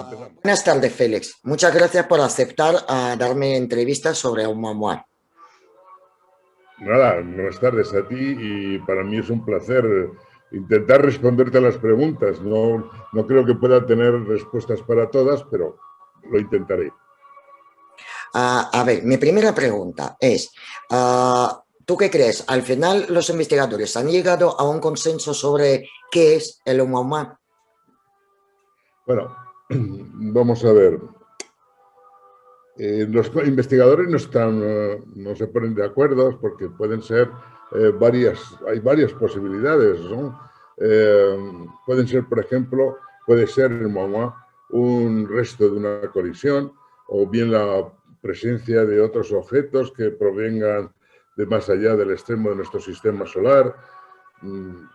empezamos. Buenas tardes, Félix. Muchas gracias por aceptar darme entrevistas sobre Oumuamua. Nada, buenas tardes a ti y para mí es un placer intentar responderte a las preguntas. No creo que pueda tener respuestas para todas, pero lo intentaré. A ver, mi primera pregunta es, ¿tú qué crees? Al final los investigadores han llegado a un consenso sobre qué es el Oumuamua. Bueno, vamos a ver. Los investigadores no se ponen de acuerdo porque pueden ser hay varias posibilidades, ¿no? Pueden ser, por ejemplo, puede ser el Oumuamua un resto de una colisión o bien la presencia de otros objetos que provengan de más allá del extremo de nuestro sistema solar. Son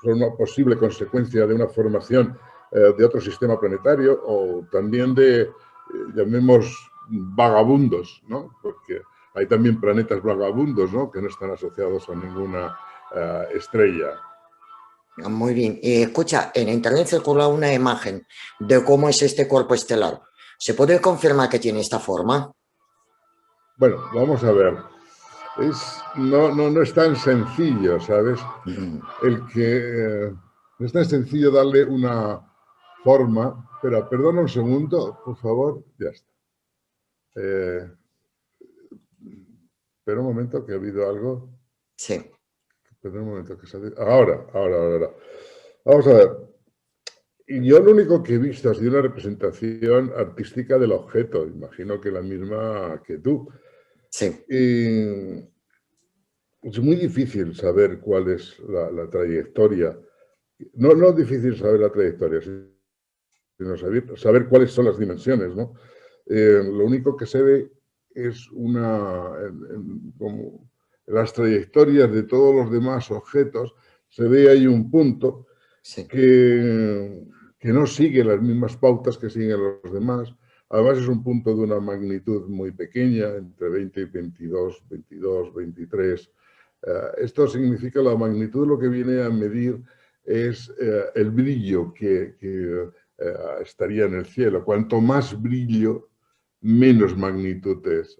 una posible consecuencia de una formación de otro sistema planetario o también de, llamemos, vagabundos, ¿no? Porque hay también planetas vagabundos, ¿no? Que no están asociados a ninguna estrella. Muy bien. Y escucha, en internet circula una imagen de cómo es este cuerpo estelar. ¿Se puede confirmar que tiene esta forma? Bueno, vamos a ver. No es tan sencillo, ¿sabes? No es tan sencillo darle una forma. Espera, perdona un segundo, por favor. Ya está. Espera un momento, que ha habido algo. Sí. Espera un momento, que sale. Ahora. Vamos a ver. Y yo lo único que he visto ha sido una representación artística del objeto. Imagino que la misma que tú. Sí. Y es muy difícil saber cuál es la trayectoria. No es difícil saber la trayectoria, sino saber cuáles son las dimensiones, ¿no? Lo único que se ve es como las trayectorias de todos los demás objetos, se ve ahí un punto Sí. que no sigue las mismas pautas que siguen los demás. Además es un punto de una magnitud muy pequeña, entre 20 y 22, 23. Esto significa la magnitud, lo que viene a medir es el brillo que estaría en el cielo. Cuanto más brillo, menos magnitud es.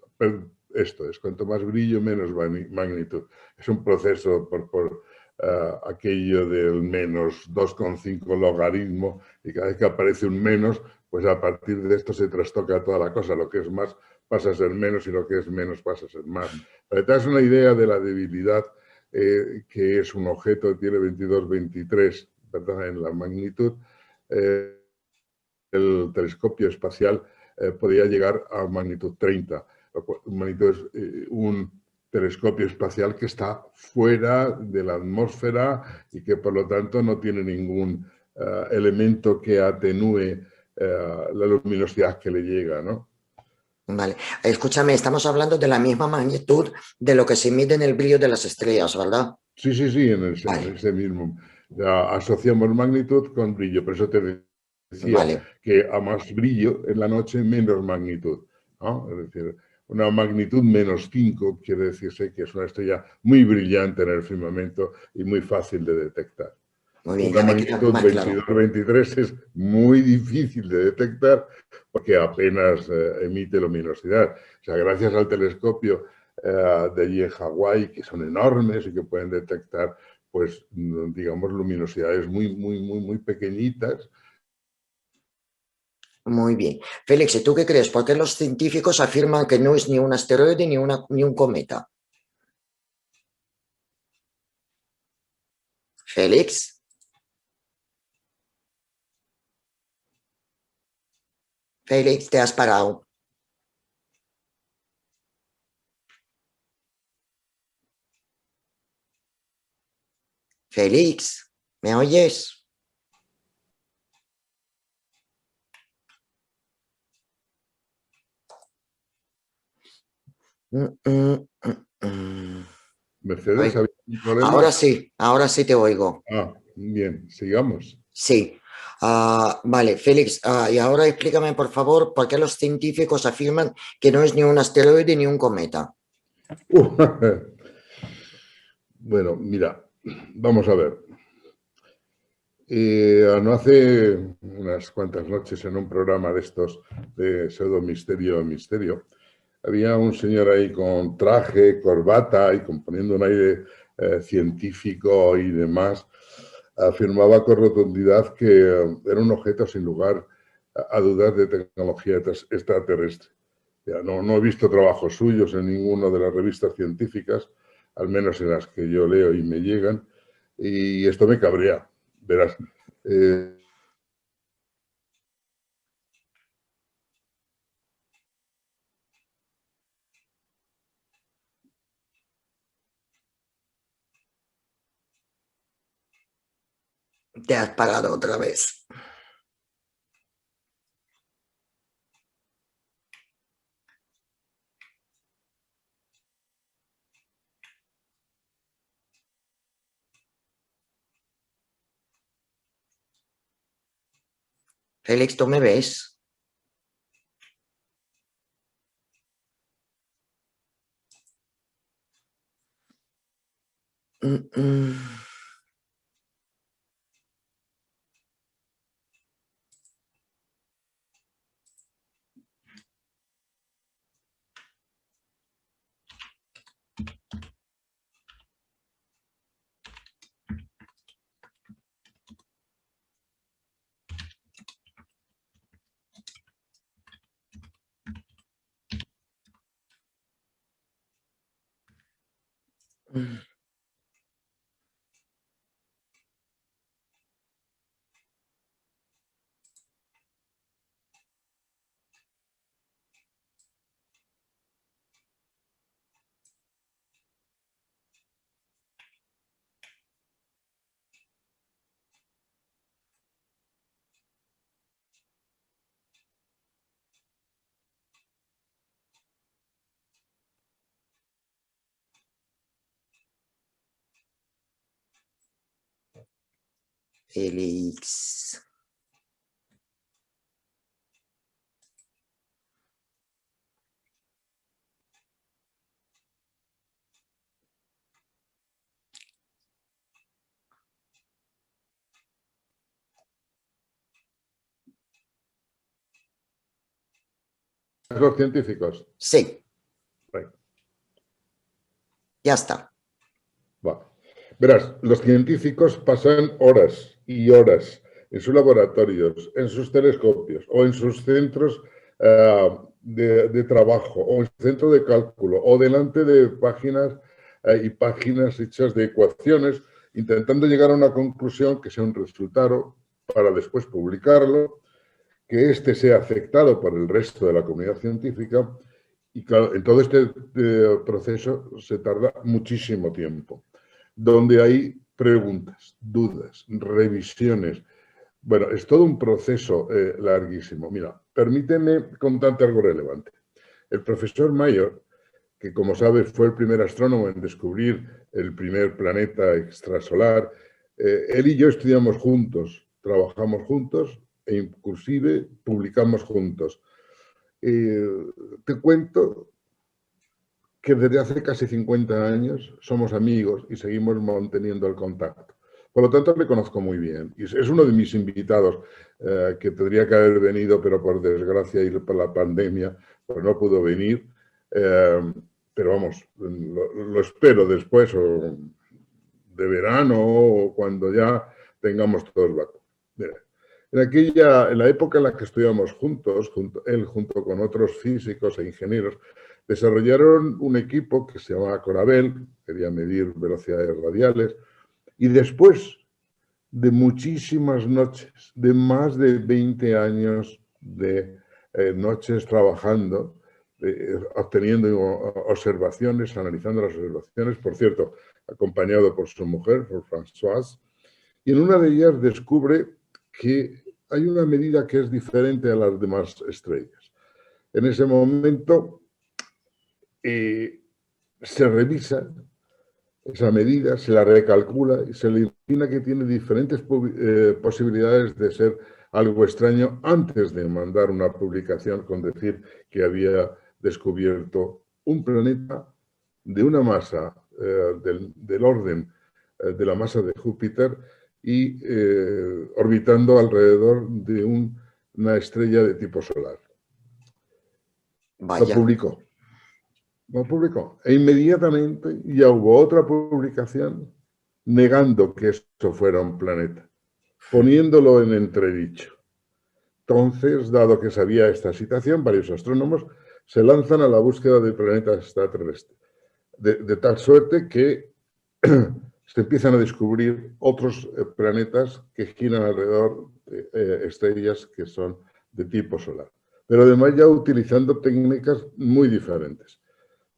Esto es, cuanto más brillo, menos magnitud. Es un proceso por aquello del menos 2,5 logaritmo, y cada vez que aparece un menos, pues a partir de esto se trastoca toda la cosa. Lo que es más pasa a ser menos y lo que es menos pasa a ser más. Para que te das una idea de la debilidad que es un objeto que tiene 22, 23, ¿verdad? En la magnitud, el telescopio espacial podría llegar a magnitud 30. Magnitud es un telescopio espacial que está fuera de la atmósfera y que por lo tanto no tiene ningún elemento que atenúe la luminosidad que le llega, ¿no? Vale. Escúchame, estamos hablando de la misma magnitud de lo que se mide en el brillo de las estrellas, ¿verdad? Sí, en ese mismo. Ya asociamos magnitud con brillo, por eso te decía Vale. que a más brillo en la noche, menos magnitud, ¿no? Es decir, una magnitud menos 5 quiere decirse que es una estrella muy brillante en el firmamento y muy fácil de detectar. Muy bien, Una ya me queda magnitud más claro. 22-23 es muy difícil de detectar porque apenas emite luminosidad. O sea, gracias al telescopio de allí en Hawái, que son enormes y que pueden detectar, pues, digamos, luminosidades muy pequeñitas. Muy bien. Félix, ¿y tú qué crees? ¿Por qué los científicos afirman que no es ni un asteroide ni un cometa? Félix, Félix, te has parado. Félix, ¿me oyes? Mm, mm, mm, mm. Mercedes, Oigo. ¿había un problema? Ahora sí te oigo. Ah, bien, sigamos. Sí. Vale, Félix, y ahora explícame, por favor, por qué los científicos afirman que no es ni un asteroide ni un cometa. Bueno, mira, vamos a ver. No hace unas cuantas noches en un programa de estos de pseudo misterio, había un señor ahí con traje, corbata y poniendo un aire científico y demás, afirmaba con rotundidad que era un objeto sin lugar a dudas de tecnología extraterrestre. Ya, no he visto trabajos suyos en ninguna de las revistas científicas, al menos en las que yo leo y me llegan, y esto me cabrea. Verás, Te has parado otra vez. Félix, ¿tú me ves? Mm, mm. Félix. los científicos. Sí, Right. ya está. Va. Verás, los científicos pasan horas y horas en sus laboratorios, en sus telescopios o en sus centros de trabajo o en su centro de cálculo o delante de páginas y páginas hechas de ecuaciones, intentando llegar a una conclusión que sea un resultado para después publicarlo, que éste sea aceptado por el resto de la comunidad científica. Y claro, en todo este proceso se tarda muchísimo tiempo, donde hay preguntas, dudas, revisiones. Bueno, es todo un proceso larguísimo. Mira, permíteme contarte algo relevante. El profesor Mayor, que como sabes fue el primer astrónomo en descubrir el primer planeta extrasolar, él y yo estudiamos juntos, trabajamos juntos e inclusive publicamos juntos. Te cuento que desde hace casi 50 años somos amigos y seguimos manteniendo el contacto. Por lo tanto, le conozco muy bien. Y es uno de mis invitados que tendría que haber venido, pero por desgracia y por la pandemia, pues no pudo venir. Pero vamos, lo espero después, o de verano, o cuando ya tengamos todos vacunas. En la época en la que estudiamos juntos, él junto con otros físicos e ingenieros, desarrollaron un equipo que se llamaba Corabel, quería medir velocidades radiales, y después de muchísimas noches, de más de 20 años de noches trabajando, obteniendo observaciones, analizando las observaciones, por cierto, acompañado por su mujer, por Françoise, y en una de ellas descubre que hay una medida que es diferente a las demás estrellas. En ese momento se revisa esa medida, se la recalcula y se le imagina que tiene diferentes posibilidades de ser algo extraño antes de mandar una publicación con decir que había descubierto un planeta de una masa del orden de la masa de Júpiter y orbitando alrededor de una estrella de tipo solar. Vaya. Lo publicó. E inmediatamente ya hubo otra publicación negando que eso fuera un planeta, poniéndolo en entredicho. Entonces, dado que sabía esta situación, varios astrónomos se lanzan a la búsqueda de planetas extraterrestres, de tal suerte que se empiezan a descubrir otros planetas que giran alrededor de estrellas que son de tipo solar. Pero además ya utilizando técnicas muy diferentes.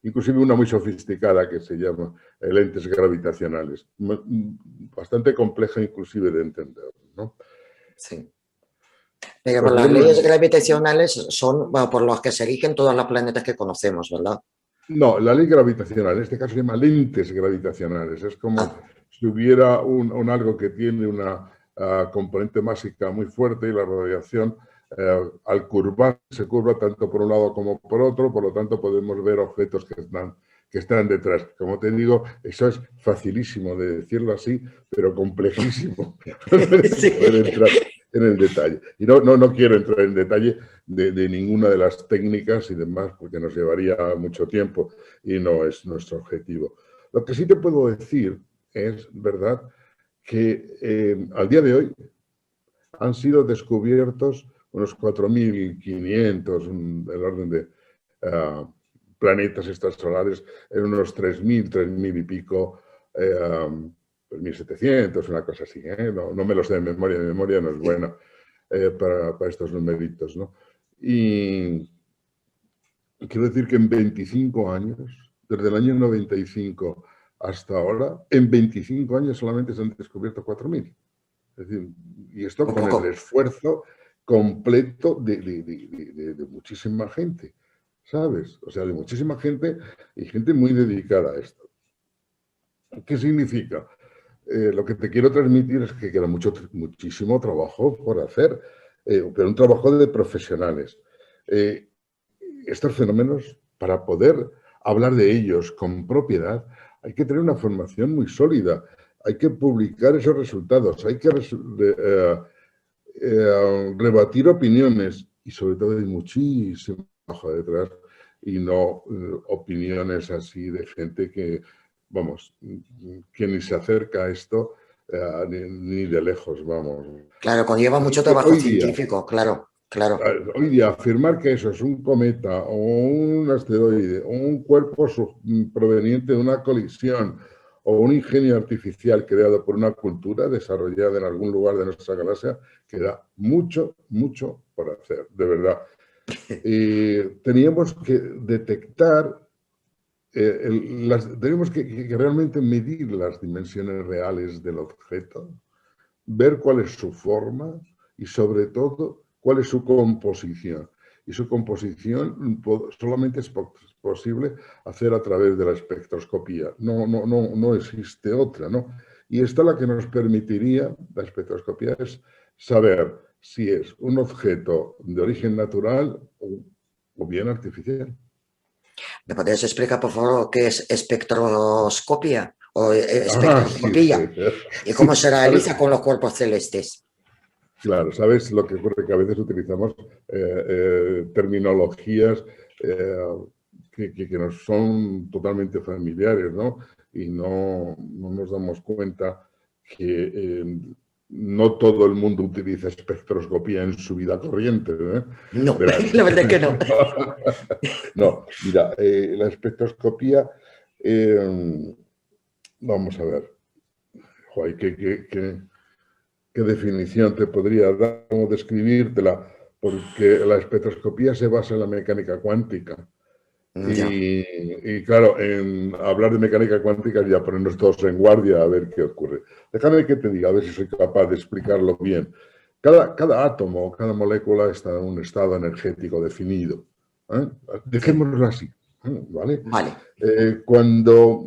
Inclusive una muy sofisticada que se llama lentes gravitacionales. Bastante compleja inclusive de entender, ¿no? Sí. Pero Pues las bueno, leyes gravitacionales son por las que se rigen todos los planetas que conocemos, ¿verdad? no, la ley gravitacional, en este caso se llama lentes gravitacionales. Es como si hubiera algo que tiene una componente másica muy fuerte y la radiación al curvar se curva tanto por un lado como por otro, por lo tanto podemos ver objetos que están detrás. Como te digo, eso es facilísimo de decirlo así, pero complejísimo Sí. poder entrar en el detalle. Y no quiero entrar en detalle de ninguna de las técnicas y demás, porque nos llevaría mucho tiempo y no es nuestro objetivo. Lo que sí te puedo decir es, ¿verdad?, que al día de hoy han sido descubiertos unos 4.500, el orden de planetas extrasolares, en unos 3.000 y pico, 1.700, una cosa así, ¿eh? No me lo sé de memoria, mi memoria no es buena para estos numeritos, ¿no? Y quiero decir que en 25 años, desde el año 95 hasta ahora, en 25 años solamente se han descubierto 4.000. Es decir, y esto con el esfuerzo completo de muchísima gente, ¿sabes? O sea, de muchísima gente y gente muy dedicada a esto. ¿Qué significa? Lo que te quiero transmitir es que queda muchísimo trabajo por hacer, pero un trabajo de profesionales. Estos fenómenos, para poder hablar de ellos con propiedad, hay que tener una formación muy sólida, hay que publicar esos resultados, hay que rebatir opiniones y sobre todo hay muchísimo trabajo detrás y no opiniones así de gente que, vamos, que ni se acerca a esto ni de lejos, vamos. Claro, conlleva mucho Así que trabajo científico, claro, claro. hoy día afirmar que eso es un cometa o un asteroide o un cuerpo proveniente de una colisión o un ingenio artificial creado por una cultura desarrollada en algún lugar de nuestra galaxia, queda mucho, mucho por hacer, de verdad. Teníamos que detectar, tenemos que realmente medir las dimensiones reales del objeto, ver cuál es su forma y sobre todo cuál es su composición. Y su composición solamente es posible hacer a través de la espectroscopía. No existe otra, ¿no? Y esta la que nos permitiría, la espectroscopía, es saber si es un objeto de origen natural o bien artificial. ¿Me podrías explicar, por favor, qué es espectroscopia o espectroscopía? Sí. ¿Y cómo Sí, se ¿sabes? realiza con los cuerpos celestes? Claro, ¿sabes lo que ocurre? Que a veces utilizamos terminologías que nos son totalmente familiares, ¿no? Y no nos damos cuenta que no todo el mundo utiliza espectroscopía en su vida corriente, ¿eh? No, Verás. la verdad es que no. No, mira, la espectroscopía, vamos a ver, joder, ¿qué definición te podría dar, cómo describírtela? Porque la espectroscopía se basa en la mecánica cuántica. Ya. Y claro, en hablar de mecánica cuántica ya ponernos todos en guardia a ver qué ocurre. Déjame que te diga, a ver si soy capaz de explicarlo bien. Cada átomo, cada molécula está en un estado energético definido. Sí. Dejémoslo así, ¿vale? Vale. Cuando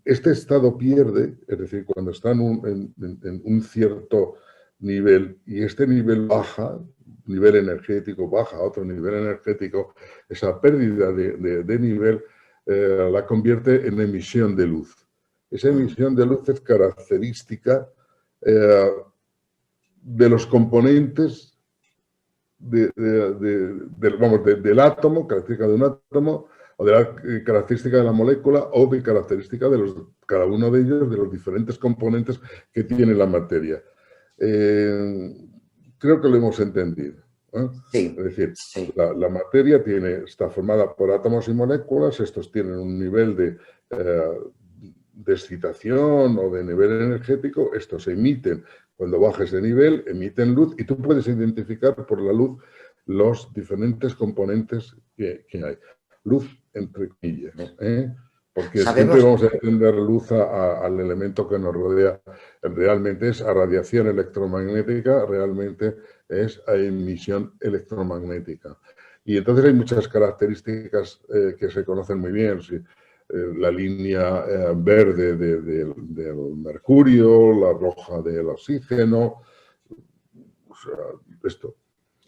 este estado pierde, es decir, cuando está en un cierto nivel y este nivel baja, nivel energético baja a otro nivel energético, esa pérdida de nivel la convierte en emisión de luz. Esa emisión de luz es característica de los componentes del átomo, característica de un átomo, o de la característica de la molécula, o de característica de cada uno de ellos, de los diferentes componentes que tiene la materia. Creo que lo hemos entendido. Sí, es decir, sí. la materia está formada por átomos y moléculas, estos tienen un nivel de excitación o de nivel energético, estos emiten, cuando bajes de nivel, emiten luz y tú puedes identificar por la luz los diferentes componentes que hay. Luz entre comillas, porque siempre vamos a entender luz al elemento que nos rodea. Realmente es a radiación electromagnética, realmente es a emisión electromagnética. Y entonces hay muchas características que se conocen muy bien. La línea verde del mercurio, la roja del oxígeno, o sea, esto.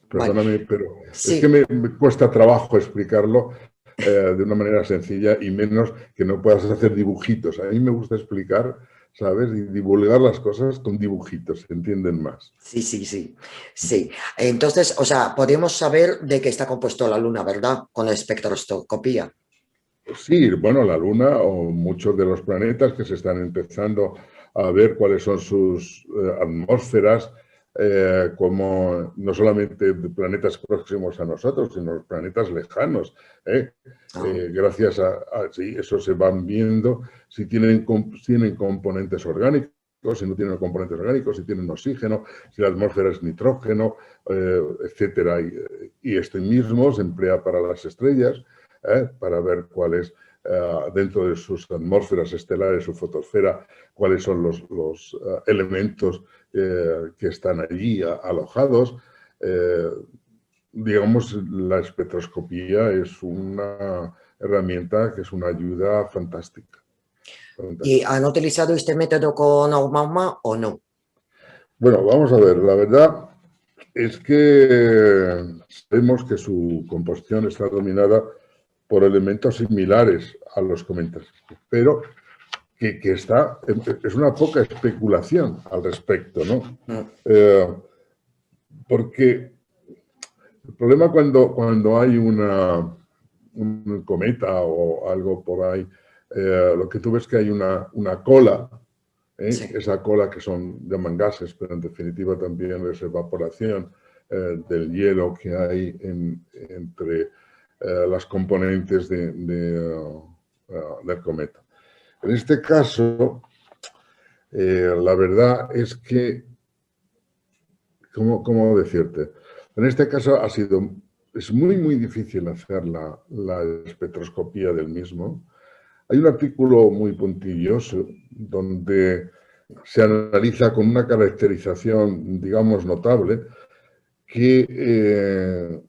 Perdóname, pero sí. Es que me cuesta trabajo explicarlo de una manera sencilla y menos que no puedas hacer dibujitos. A mí me gusta explicar, ¿sabes? Y divulgar las cosas con dibujitos, se entienden más. Sí, sí, sí. Sí. Entonces, o sea, podemos saber de qué está compuesto la Luna, ¿verdad? Con la espectroscopía. Sí, bueno, la Luna o muchos de los planetas que se están empezando a ver cuáles son sus atmósferas, como no solamente de planetas próximos a nosotros, sino los planetas lejanos. Gracias sí, eso se van viendo, si tienen componentes orgánicos, si no tienen componentes orgánicos, si tienen oxígeno, si la atmósfera es nitrógeno, etcétera. Y esto mismo se emplea para las estrellas, para ver cuáles, dentro de sus atmósferas estelares, su fotosfera, cuáles son los elementos que están allí alojados. Digamos, la espectroscopía es una herramienta que es una ayuda fantástica. ¿Y han utilizado este método con Oumuamua o no? Bueno, vamos a ver, la verdad es que sabemos que su composición está dominada por elementos similares a los cometas, pero que es una poca especulación al respecto, ¿no? Porque el problema cuando hay un cometa o algo por ahí, lo que tú ves que hay una cola, sí. Esa cola que llaman gases, pero en definitiva también es evaporación del hielo que hay entre las componentes del cometa. En este caso, la verdad es que, ¿cómo decirte? En este caso es muy difícil hacer la espectroscopía del mismo. Hay un artículo muy puntilloso donde se analiza con una caracterización, digamos, notable, que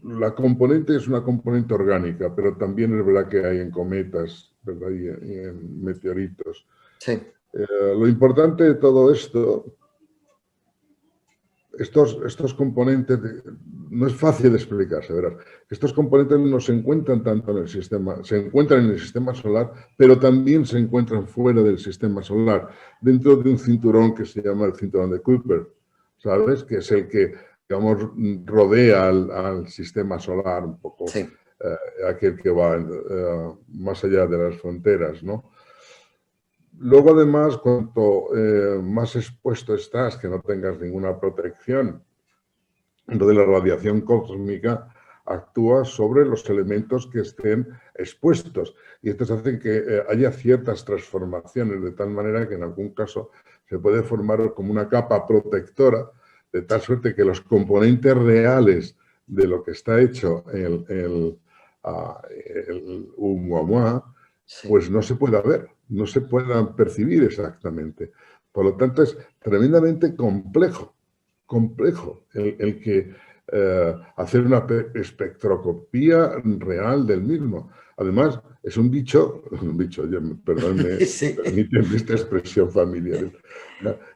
la componente es una componente orgánica, pero también es verdad que hay en cometas, ¿verdad? Y en meteoritos. Sí. Lo importante de todo esto, estos componentes, no es fácil de explicarse, verás. Estos componentes no se encuentran tanto en el sistema, se encuentran en el sistema solar, pero también se encuentran fuera del sistema solar, dentro de un cinturón que se llama el cinturón de Kuiper, ¿sabes? Que es el que, digamos, rodea al sistema solar un poco, sí. Aquel que va más allá de las fronteras, ¿no? Luego, además, cuanto más expuesto estás, que no tengas ninguna protección, entonces la radiación cósmica actúa sobre los elementos que estén expuestos y estos hacen que haya ciertas transformaciones, de tal manera que en algún caso se puede formar como una capa protectora, de tal suerte que los componentes reales de lo que está hecho el Oumuamua, sí. Pues no se pueda ver, no se puedan percibir exactamente. Por lo tanto, es tremendamente complejo el que hacer una espectroscopía real del mismo. Además, es un bicho, perdónme, sí. Permíteme esta expresión familiar,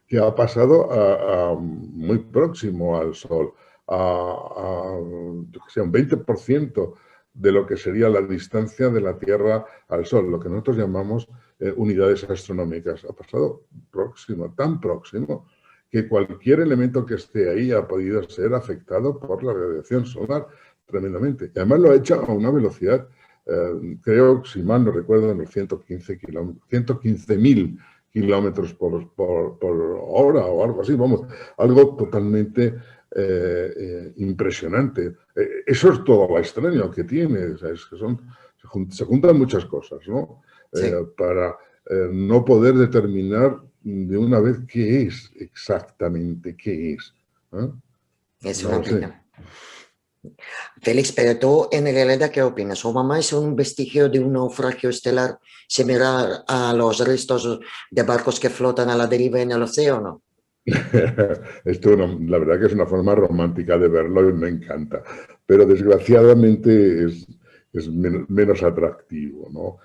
que ha pasado muy próximo al Sol, un 20% de lo que sería la distancia de la Tierra al Sol, lo que nosotros llamamos unidades astronómicas. Ha pasado próximo, tan próximo, que cualquier elemento que esté ahí ha podido ser afectado por la radiación solar tremendamente. Y además lo ha hecho a una velocidad, creo, si mal no recuerdo, en los 115.000 kilómetros por hora o algo así, vamos, algo totalmente impresionante. Eso es todo lo extraño que tiene, o sea, es que se juntan muchas cosas, ¿no? Sí. Para no poder determinar de una vez qué es exactamente, qué es. Es No una lo sé. pena. Félix, pero tú en realidad, ¿qué opinas? ¿Obama es un vestigio de un naufragio estelar similar a los restos de barcos que flotan a la deriva en el océano? Esto la verdad que es una forma romántica de verlo y me encanta, pero desgraciadamente es menos atractivo, ¿no?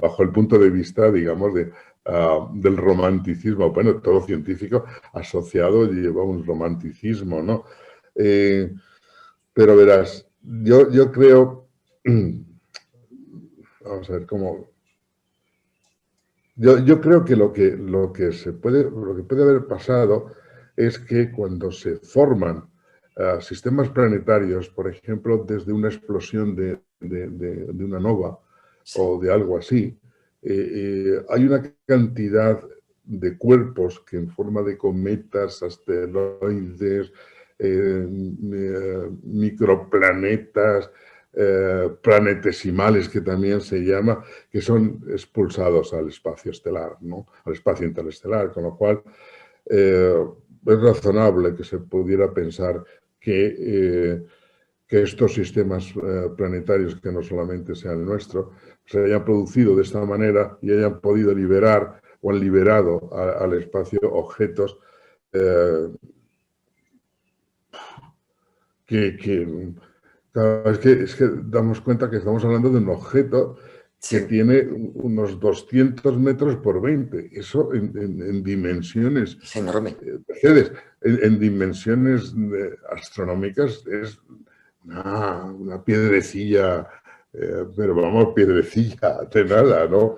Bajo el punto de vista, digamos, del romanticismo. Bueno, todo científico asociado lleva un romanticismo, ¿no? Pero verás, yo creo, vamos a ver cómo. Yo creo que lo que puede haber pasado es que cuando se forman sistemas planetarios, por ejemplo, desde una explosión de una nova Sí. o de algo así, hay una cantidad de cuerpos que en forma de cometas, asteroides, microplanetas, planetesimales, que también se llama, que son expulsados al espacio estelar, ¿no? Al espacio interestelar, con lo cual es razonable que se pudiera pensar que estos sistemas planetarios, que no solamente sean el nuestro, se hayan producido de esta manera y hayan podido liberar o han liberado al espacio objetos que claro, es que damos cuenta que estamos hablando de un objeto que Sí, tiene unos 200 metros por 20. Eso en dimensiones, es enorme. Mercedes, en dimensiones astronómicas es una piedrecilla, pero vamos, piedrecilla de nada, ¿no?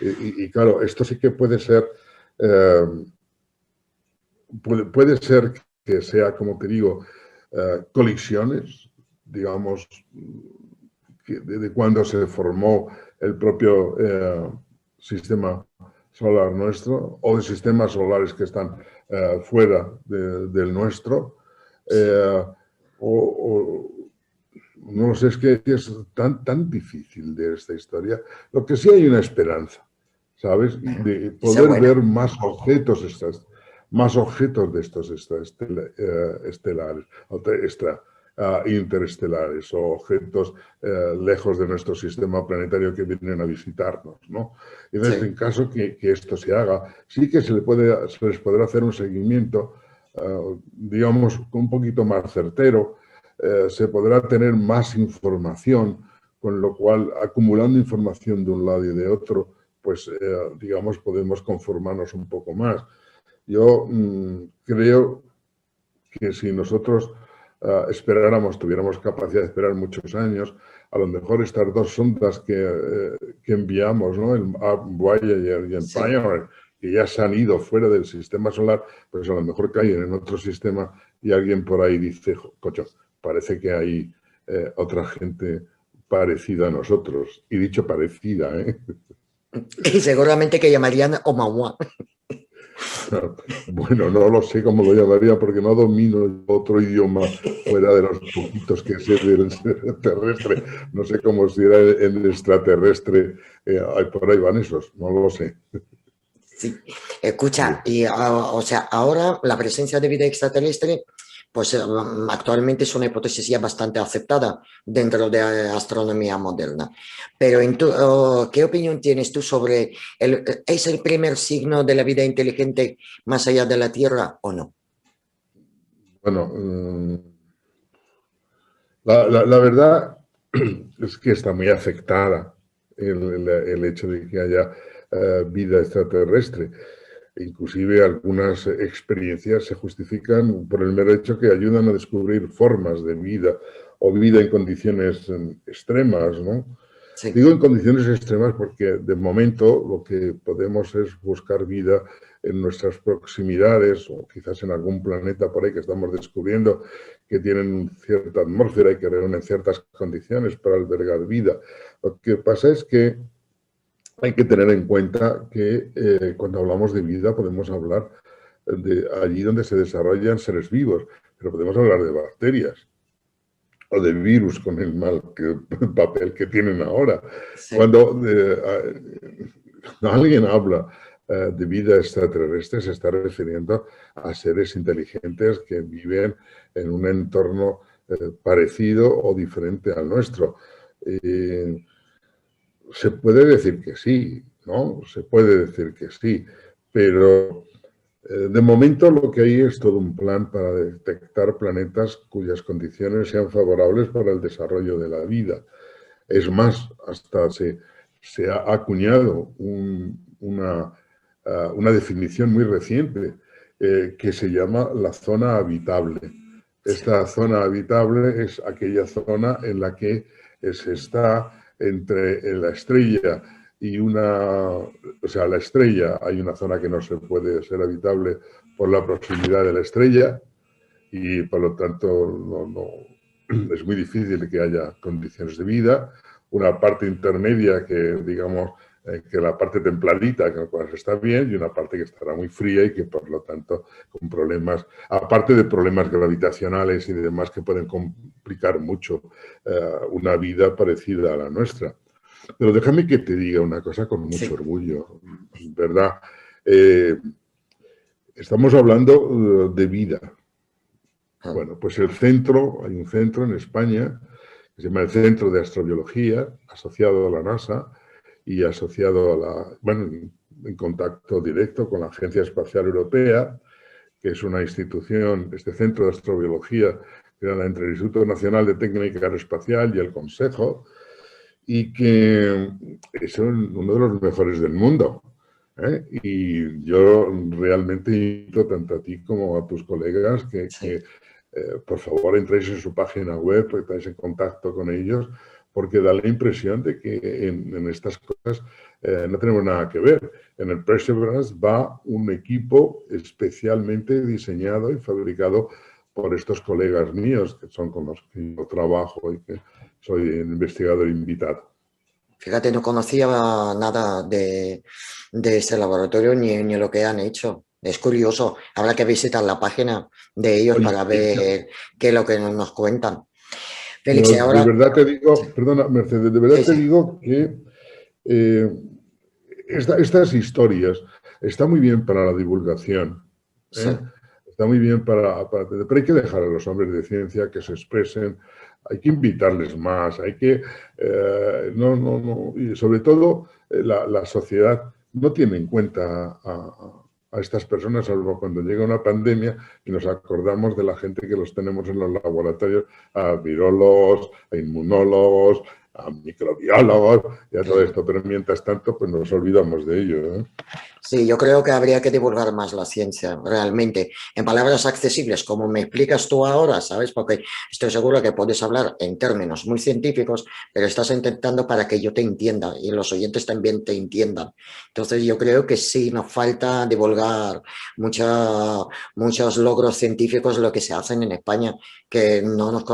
Y claro, esto sí que puede ser, eh, puede ser que sea, como te digo, colisiones, digamos, de cuando se formó el propio sistema solar nuestro, o de sistemas solares que están fuera del nuestro, o no lo sé, es que es tan difícil de esta historia. Lo que sí hay una esperanza, ¿sabes? Bueno, De esa es poder ver buena. más objetos de estos estelares, interestelares, o objetos lejos de nuestro sistema planetario que vienen a visitarnos, ¿no? Entonces, Sí. en caso que esto se haga, sí que se les podrá hacer un seguimiento, digamos, un poquito más certero. Se podrá tener más información, con lo cual, acumulando información de un lado y de otro, pues, digamos, podemos conformarnos un poco más. Yo creo que si nosotros tuviéramos capacidad de esperar muchos años, a lo mejor estas dos sondas que enviamos, ¿no? El Voyager y el Sí. Pioneer, que ya se han ido fuera del sistema solar, pues a lo mejor caen en otro sistema y alguien por ahí dice, coño, parece que hay otra gente parecida a nosotros. Y dicho parecida, ¿eh? Y seguramente que llamarían Omawa. Bueno, no lo sé cómo lo llamaría porque no domino otro idioma fuera de los poquitos que sé del terrestre. No sé cómo será el extraterrestre. Por ahí van esos, no lo sé. Sí. Escucha, y o sea, ahora la presencia de vida extraterrestre, pues actualmente es una hipótesis ya bastante aceptada dentro de astronomía moderna. Pero ¿qué opinión tienes tú sobre es el primer signo de la vida inteligente más allá de la Tierra o no? Bueno, la verdad es que está muy afectada el hecho de que haya vida extraterrestre. Inclusive algunas experiencias se justifican por el mero hecho que ayudan a descubrir formas de vida o vida en condiciones extremas, ¿no? sí, Digo en condiciones extremas porque de momento lo que podemos es buscar vida en nuestras proximidades o quizás en algún planeta por ahí que estamos descubriendo que tienen cierta atmósfera y que reúnen ciertas condiciones para albergar vida. Lo que pasa es que hay que tener en cuenta que cuando hablamos de vida podemos hablar de allí donde se desarrollan seres vivos, pero podemos hablar de bacterias o de virus con el mal papel que tienen ahora. sí. Cuando alguien habla de vida extraterrestre, se está refiriendo a seres inteligentes que viven en un entorno parecido o diferente al nuestro. Se puede decir que sí, ¿no? Se puede decir que sí, pero de momento lo que hay es todo un plan para detectar planetas cuyas condiciones sean favorables para el desarrollo de la vida. Es más, hasta se ha acuñado una definición muy reciente que se llama la zona habitable. Esta zona habitable es aquella zona en la que se está entre la estrella y o sea, la estrella, hay una zona que no se puede ser habitable por la proximidad de la estrella y por lo tanto es muy difícil que haya condiciones de vida. Una parte intermedia que, digamos, que la parte templadita, que está bien, y una parte que estará muy fría y que, por lo tanto, con problemas, aparte de problemas gravitacionales y demás que pueden complicar mucho una vida parecida a la nuestra. Pero déjame que te diga una cosa con mucho Sí. orgullo, ¿verdad? Estamos hablando de vida. Ah, Bueno, pues hay un centro en España que se llama el Centro de Astrobiología, asociado a la NASA y asociado bueno, en contacto directo con la Agencia Espacial Europea, que es una institución, este Centro de Astrobiología, que era entre el Instituto Nacional de Técnica Aeroespacial y el Consejo, y que son uno de los mejores del mundo. Y yo realmente invito tanto a ti como a tus colegas sí. por favor entréis en su página web, estáis en contacto con ellos, porque da la impresión de que en estas cosas no tenemos nada que ver. En el Perseverance va un equipo especialmente diseñado y fabricado por estos colegas míos, que son con los que yo trabajo y que soy investigador invitado. Fíjate, no conocía nada de ese laboratorio ni lo que han hecho. Es curioso, habrá que visitar la página de ellos Oye, para ver qué es lo que nos cuentan. Félix, no, y de ahora, verdad te digo, sí, perdona, Mercedes, de verdad sí, te sí, digo que eh, estas historias están muy bien para la divulgación, sí. ¿eh? Está muy bien pero hay que dejar a los hombres de ciencia que se expresen, hay que invitarles más, hay que, y sobre todo la sociedad no tiene en cuenta a estas personas, salvo cuando llega una pandemia y nos acordamos de la gente que los tenemos en los laboratorios, a virólogos, a inmunólogos, a microbiólogos y a todo Claro. esto, pero mientras tanto pues nos olvidamos de ello, ¿eh? Sí, yo creo que habría que divulgar más la ciencia, realmente, en palabras accesibles, como me explicas tú ahora, ¿sabes? Porque estoy seguro que puedes hablar en términos muy científicos, pero estás intentando para que yo te entienda y los oyentes también te entiendan. Entonces, yo creo que sí, nos falta divulgar muchos logros científicos, lo que se hacen en España, que no los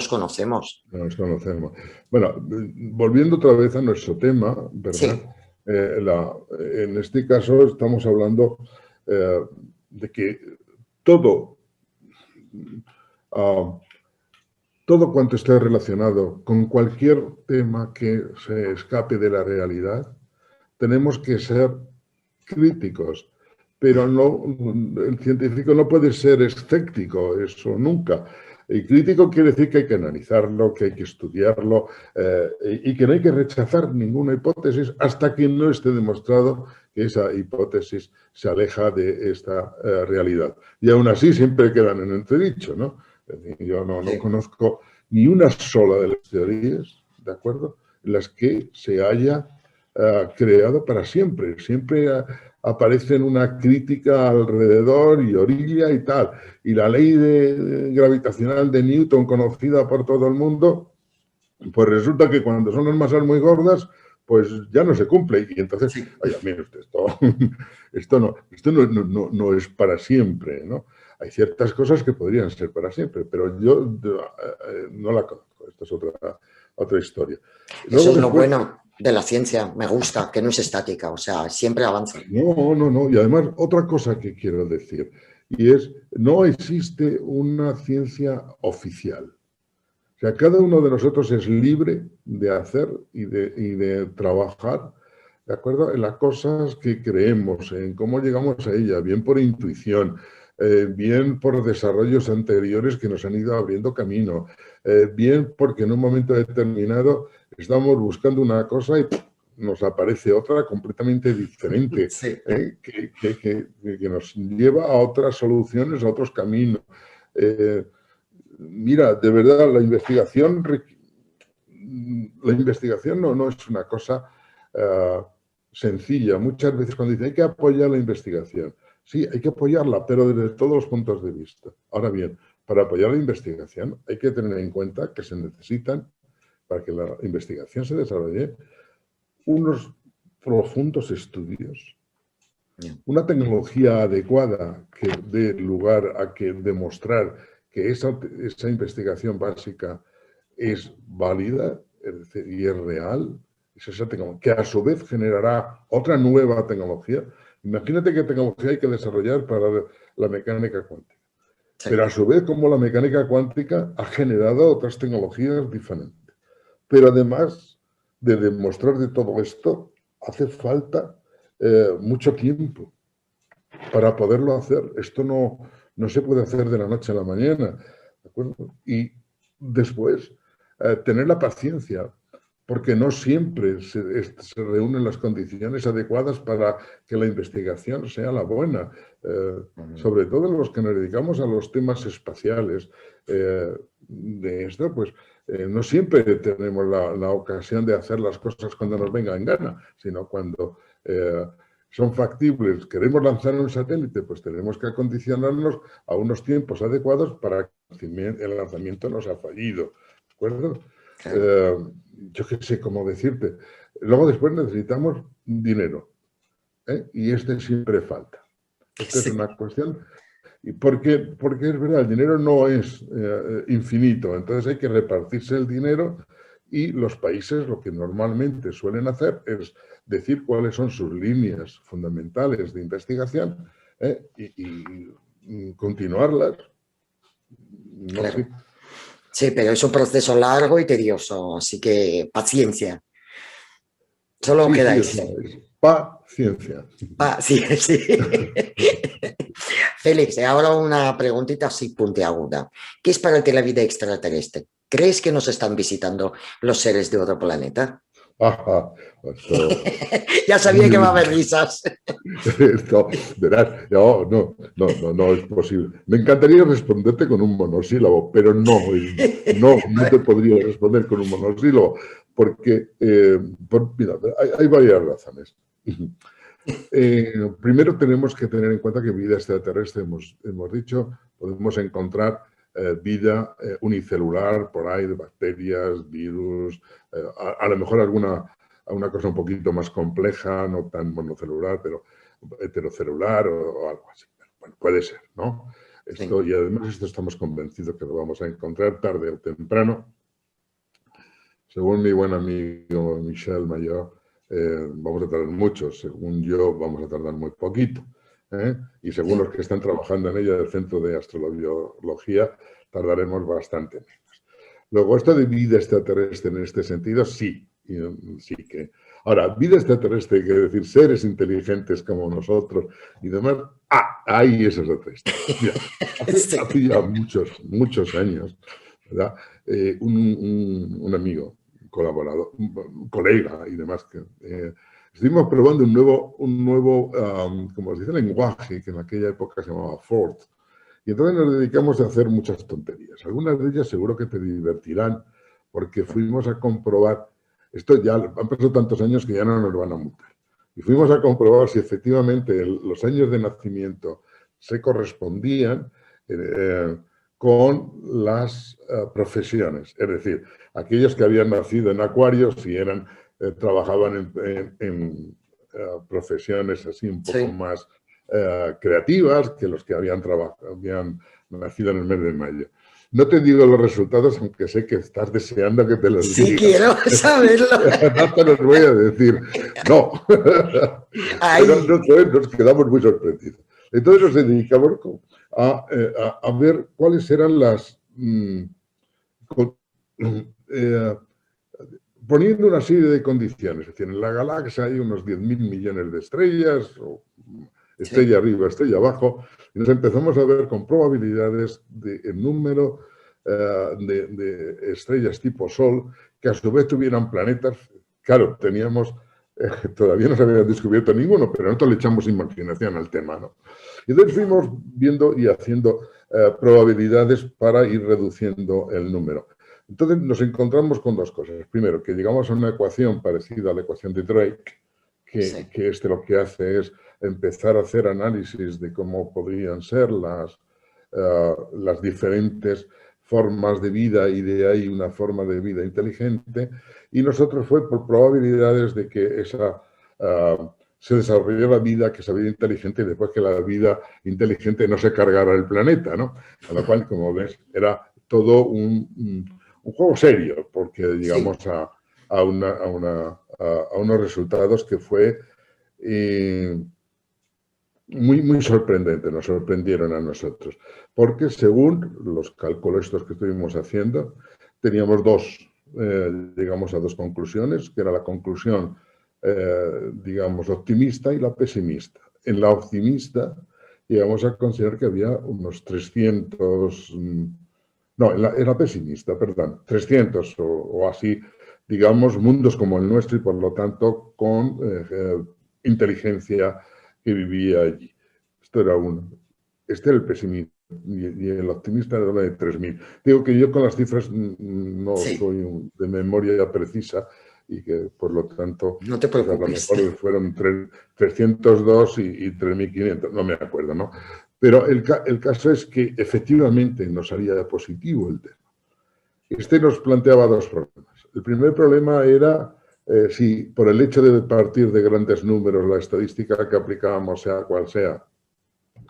conocemos. No nos conocemos. Bueno, volviendo otra vez a nuestro tema, ¿verdad? Sí, En este caso estamos hablando de que todo, ah, todo cuanto esté relacionado con cualquier tema que se escape de la realidad, tenemos que ser críticos, pero no, el científico no puede ser escéptico, eso nunca. Y crítico quiere decir que hay que analizarlo, que hay que estudiarlo y que no hay que rechazar ninguna hipótesis hasta que no esté demostrado que esa hipótesis se aleja de esta realidad. Y aún así siempre quedan en entredicho, ¿no? Es decir, yo no sí. conozco ni una sola de las teorías, ¿de acuerdo?, en las que se haya creado para siempre. Siempre aparece una crítica alrededor y orilla y tal. Y la ley gravitacional de Newton, conocida por todo el mundo, pues resulta que cuando son las masas muy gordas, pues ya no se cumple. Y entonces, Sí. oye, mire usted, esto no es para siempre, ¿no? Hay ciertas cosas que podrían ser para siempre, pero yo no la conozco. Esta es otra historia. Eso Luego es lo después, bueno de la ciencia, me gusta, que no es estática, o sea, siempre avanza. no. Y además, otra cosa que quiero decir, y es, no existe una ciencia oficial. O sea, cada uno de nosotros es libre de hacer y de trabajar, ¿de acuerdo? En las cosas que creemos, en cómo llegamos a ella, bien por intuición, bien por desarrollos anteriores que nos han ido abriendo camino, bien porque en un momento determinado estamos buscando una cosa y nos aparece otra completamente diferente, Sí. que nos lleva a otras soluciones, a otros caminos. Mira, de verdad, la investigación no es una cosa sencilla. Muchas veces cuando dicen hay que apoyar la investigación, sí, hay que apoyarla, pero desde todos los puntos de vista. Ahora bien, para apoyar la investigación hay que tener en cuenta que se necesitan, para que la investigación se desarrolle, unos profundos estudios, una tecnología adecuada que dé lugar a que demostrar que esa investigación básica es válida, es decir, y es real, es esa tecnología, que a su vez generará otra nueva tecnología. Imagínate qué tecnología hay que desarrollar para la mecánica cuántica. Sí. Pero a su vez, como la mecánica cuántica ha generado otras tecnologías diferentes. Pero además de demostrar de todo esto, hace falta mucho tiempo para poderlo hacer. Esto no se puede hacer de la noche a la mañana, ¿de acuerdo? Y después, tener la paciencia, porque no siempre se reúnen las condiciones adecuadas para que la investigación sea la buena, sobre todo los que nos dedicamos a los temas espaciales. De esto, pues no siempre tenemos la ocasión de hacer las cosas cuando nos venga en gana, sino cuando son factibles. ¿Queremos lanzar un satélite? Pues tenemos que acondicionarnos a unos tiempos adecuados para que el lanzamiento no sea fallido. ¿De acuerdo? Claro. Yo qué sé cómo decirte. Luego después necesitamos dinero, ¿eh? Y este siempre falta. Esta es Sí. una cuestión. ¿Y porque es verdad, el dinero no es infinito, entonces hay que repartirse el dinero y los países lo que normalmente suelen hacer es decir cuáles son sus líneas fundamentales de investigación y continuarlas. No Claro. sé. Sí, pero es un proceso largo y tedioso, así que paciencia. Solo Sí, queda sí, o eso. sea, es paciencia. Sí, sí. Félix, ahora una preguntita así puntiaguda. ¿Qué es para ti la vida extraterrestre? ¿Crees que nos están visitando los seres de otro planeta? Ajá, esto, Ya sabía que va a haber risas. esto, verás, no es posible. Me encantaría responderte con un monosílabo, pero no te podría responder con un monosílabo, porque mira, hay varias razones. Primero tenemos que tener en cuenta que vida extraterrestre, hemos dicho, podemos encontrar vida unicelular por ahí, de bacterias, virus, a lo mejor alguna cosa un poquito más compleja, no tan monocelular, pero heterocelular o algo así. Bueno, puede ser, ¿no? Esto, Sí. y además esto estamos convencidos que lo vamos a encontrar tarde o temprano. Según mi buen amigo Michel Mayor, vamos a tardar mucho. Según yo, vamos a tardar muy poquito. Y según los que están trabajando en ella del Centro de Astrobiología, tardaremos bastante menos. Luego, esto de vida extraterrestre en este sentido, sí. Sí que. Ahora, vida extraterrestre, quiere decir seres inteligentes como nosotros y demás. Ahí esa es otra historia. Mira, Sí. hace ya muchos años, ¿verdad? Un amigo, colaborador, un colega y demás, que estuvimos probando un nuevo como se dice, lenguaje que en aquella época se llamaba Ford. Y entonces nos dedicamos a hacer muchas tonterías. Algunas de ellas seguro que te divertirán, porque fuimos a comprobar, esto ya han pasado tantos años que ya no nos van a multar. Y fuimos a comprobar si efectivamente los años de nacimiento se correspondían con las profesiones, es decir, aquellos que habían nacido en acuarios y trabajaban en profesiones así un poco más creativas que los que habían nacido en el mes de mayo. No te digo los resultados, aunque sé que estás deseando que te los diga. Sí, quiero saberlo. No te los voy a decir. No. Pero nos quedamos muy sorprendidos. Entonces nos dedicamos a ver cuáles eran las... poniendo una serie de condiciones. Es decir, en la galaxia hay unos 10.000 millones de estrellas, o estrella arriba, estrella abajo, y nos empezamos a ver con probabilidades el número de estrellas tipo Sol, que a su vez tuvieran planetas. Claro, todavía no se había descubierto ninguno, pero nosotros le echamos imaginación al tema, ¿no? Y entonces fuimos viendo y haciendo probabilidades para ir reduciendo el número. Entonces nos encontramos con dos cosas. Primero, que llegamos a una ecuación parecida a la ecuación de Drake, que lo que hace es empezar a hacer análisis de cómo podrían ser las diferentes formas de vida, y de ahí una forma de vida inteligente, y nosotros fue por probabilidades de que se desarrollara la vida, que esa vida inteligente, y después que la vida inteligente no se cargara el planeta, ¿no? A lo cual, como ves, era todo un juego serio, porque llegamos a unos resultados que fue muy, muy sorprendente, nos sorprendieron a nosotros, porque según los cálculos estos que estuvimos haciendo, teníamos llegamos a dos conclusiones, que era la conclusión, digamos, optimista y la pesimista. En la optimista llegamos a considerar que había unos 300, no, en la pesimista, perdón, 300 o así, digamos, mundos como el nuestro, y por lo tanto con inteligencia que vivía allí. Esto era uno. Este era el pesimista, y el optimista era de 3.000. Digo que yo con las cifras no soy de memoria precisa, y que por lo tanto no te preocupes. A lo mejor fueron 302 y 3.500, no me acuerdo, ¿no? Pero el caso es que efectivamente nos salía positivo el tema. Este nos planteaba dos problemas. El primer problema era si por el hecho de partir de grandes números, la estadística que aplicábamos, sea cual sea,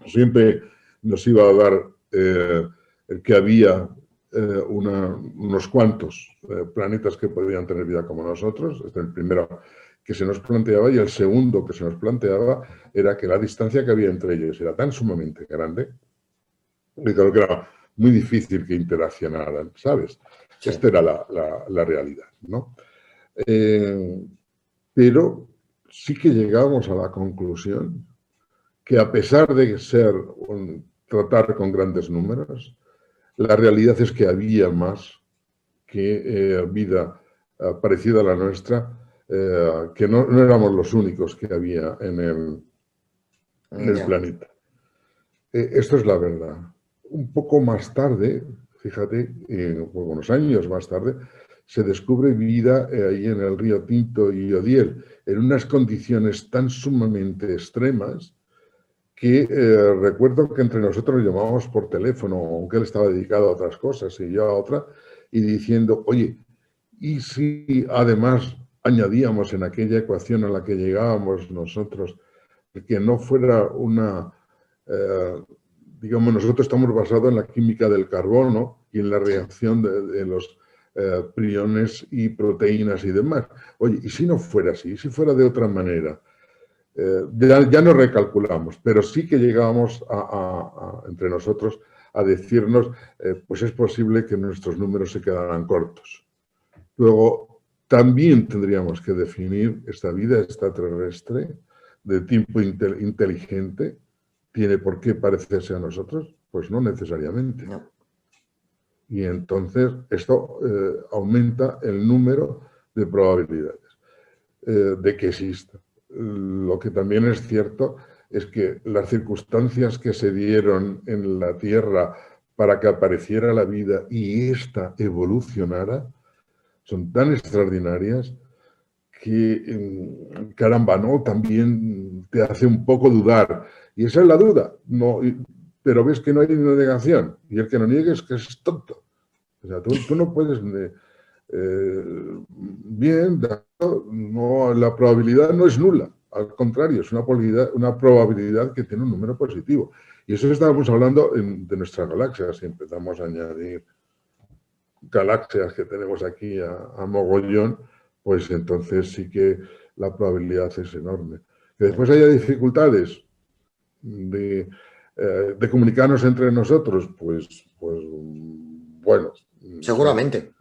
siempre nos iba a dar el que había unos cuantos planetas que podían tener vida como nosotros. Este es el primero que se nos planteaba, y el segundo que se nos planteaba era que la distancia que había entre ellos era tan sumamente grande que creo que era muy difícil que interaccionaran, ¿sabes? Sí. Esta era la realidad, ¿no? Pero sí que llegamos a la conclusión que, a pesar de tratar con grandes números, la realidad es que había más que vida parecida a la nuestra, que no éramos los únicos que había en el planeta. Esto es la verdad. Un poco más tarde, fíjate, unos años más tarde, se descubre vida ahí en el río Tinto y Odiel, en unas condiciones tan sumamente extremas que recuerdo que entre nosotros llamábamos por teléfono, aunque él estaba dedicado a otras cosas y yo a otra, y diciendo, oye, ¿y si además añadíamos en aquella ecuación a la que llegábamos nosotros que no fuera una... digamos, nosotros estamos basados en la química del carbono y en la reacción de los priones y proteínas y demás. Oye, ¿y si no fuera así? ¿Y si fuera de otra manera? Ya no recalculamos, pero sí que llegábamos entre nosotros a decirnos, pues es posible que nuestros números se quedaran cortos. Luego, también tendríamos que definir esta vida extraterrestre de tipo inteligente. ¿Tiene por qué parecerse a nosotros? Pues no necesariamente. No. Y entonces esto aumenta el número de probabilidades de que exista. Lo que también es cierto es que las circunstancias que se dieron en la Tierra para que apareciera la vida y ésta evolucionara son tan extraordinarias que, caramba, ¿no? También te hace un poco dudar. Y esa es la duda. No, pero ves que no hay una negación. Y el que no niegue es que es tonto. O sea, tú no puedes... bien, no, la probabilidad no es nula. Al contrario, es una probabilidad que tiene un número positivo. Y eso estábamos hablando de nuestras galaxias. Si empezamos a añadir galaxias que tenemos aquí a mogollón, pues entonces sí que la probabilidad es enorme. Que después haya dificultades de comunicarnos entre nosotros, pues bueno. Seguramente.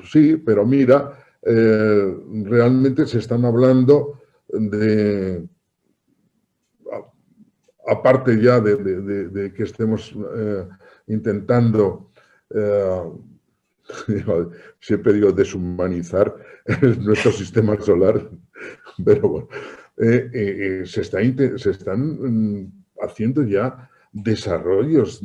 Sí, pero mira, realmente se están hablando de, aparte ya de que estemos intentando, siempre digo, deshumanizar nuestro sistema solar, pero bueno, se están haciendo ya desarrollos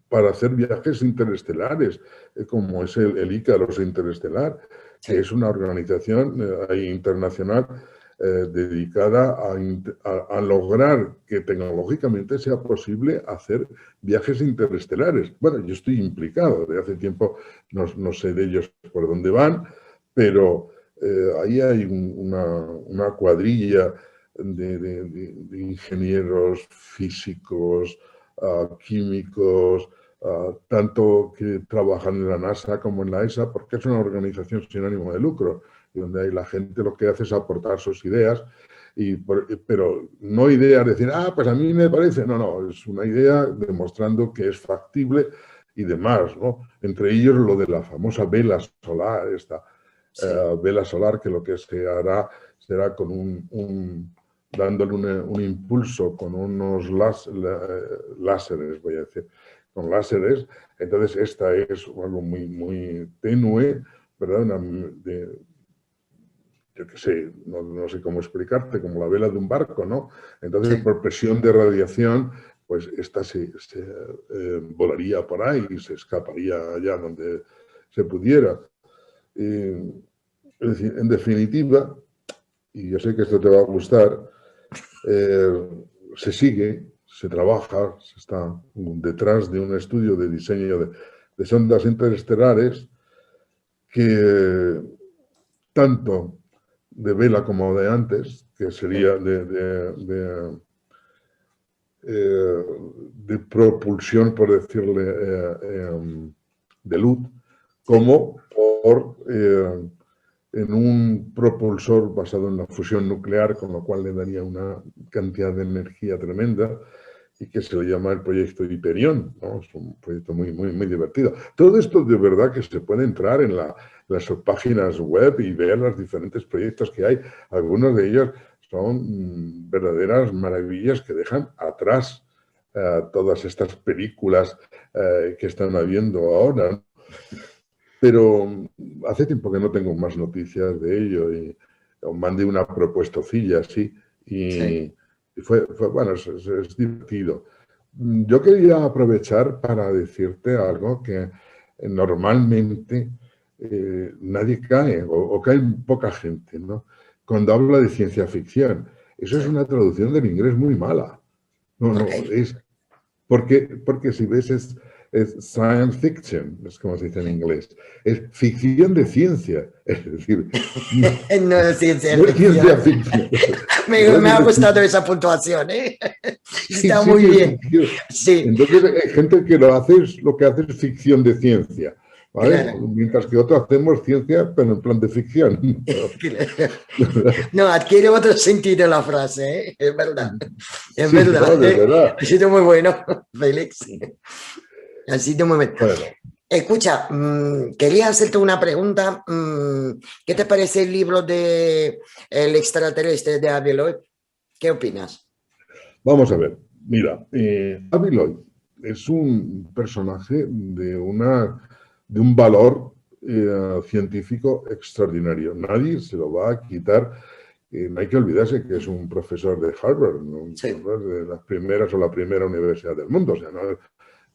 para hacer viajes interestelares, como es el Ícaros Interestelar, que es una organización internacional dedicada a lograr que tecnológicamente sea posible hacer viajes interestelares. Bueno, yo estoy implicado, de hace tiempo no sé de ellos por dónde van, pero ahí hay una cuadrilla de ingenieros, físicos, químicos, tanto que trabajan en la NASA como en la ESA, porque es una organización sin ánimo de lucro, y donde ahí la gente lo que hace es aportar sus ideas, pero no ideas de decir, pues a mí me parece, no, es una idea demostrando que es factible y demás, ¿no? Entre ellos lo de la famosa vela solar, vela solar que lo que se hará será con dándole un impulso con unos láseres, voy a decir, con láseres. Entonces, esta es algo muy, muy tenue, ¿verdad? Yo qué sé, no sé cómo explicarte, como la vela de un barco, ¿no? Entonces, por presión de radiación, pues esta se volaría por ahí y se escaparía allá donde se pudiera. Es decir, en definitiva, y yo sé que esto te va a gustar, se trabaja, se está detrás de un estudio de diseño de sondas interestelares que tanto de vela como de antes, que sería de propulsión, por decirle, de luz, como en un propulsor basado en la fusión nuclear, con lo cual le daría una cantidad de energía tremenda, y que se le llama el proyecto Hyperion, ¿no? Es un proyecto muy, muy, muy divertido. Todo esto de verdad que se puede entrar en las páginas web y ver los diferentes proyectos que hay. Algunos de ellos son verdaderas maravillas que dejan atrás todas estas películas que están habiendo ahora, ¿no? Pero hace tiempo que no tengo más noticias de ello y os mandé una propuestocilla así y fue bueno, es divertido. Yo quería aprovechar para decirte algo que normalmente nadie cae o cae poca gente, ¿no? Cuando habla de ciencia ficción. Eso es una traducción del inglés muy mala. No, es porque si ves es science fiction, es como se dice en inglés. Es ficción de ciencia. Es decir, no es ciencia no es ciencia ficción. Me ha gustado esa puntuación, ¿eh? Está muy bien. Sí. Entonces, hay gente que lo que hace es ficción de ciencia, ¿vale? Claro. Mientras que otros hacemos ciencia, pero en plan de ficción. No, adquiere otro sentido la frase, ¿eh? Es verdad. Es sí, verdad. No, de verdad. Ha sido muy bueno, Félix. Ha sido muy bueno. Bueno. Escucha, quería hacerte una pregunta. ¿Qué te parece el libro de El extraterrestre de Avi Loeb? ¿Qué opinas? Vamos a ver. Mira, Avi Loeb es un personaje de un valor científico extraordinario. Nadie se lo va a quitar. No hay que olvidarse que es un profesor de Harvard, ¿no? Sí. De las primeras o la primera universidad del mundo. O sea,